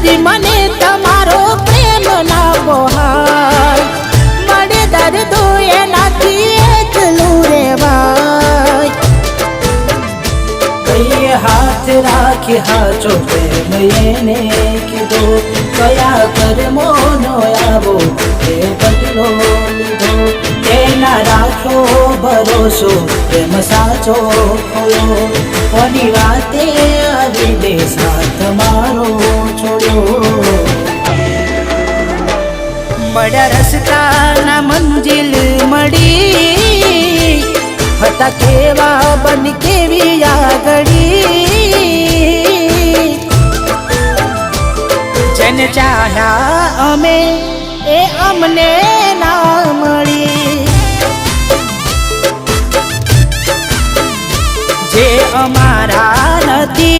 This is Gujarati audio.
સુધી મને તમારો પ્રેમ ના પોહાય મળે દર્દ એનાથી એકલું રેવાય કઈએ હાથ રાખી હાચો પ્રેમ એને કીધો કયા કર્મોનો આવો એ બદલો લીધો એના રાખ્યો ભરોસો પ્રેમ સાચો ખોયો કોની વાતે આવી દે સાથ મારો છોડ્યો મળ્યા રસ્તાના મંજિલ મળી હતા કેવા બન કેવી આગળી જેને ચાહ્યા અમે એ અમને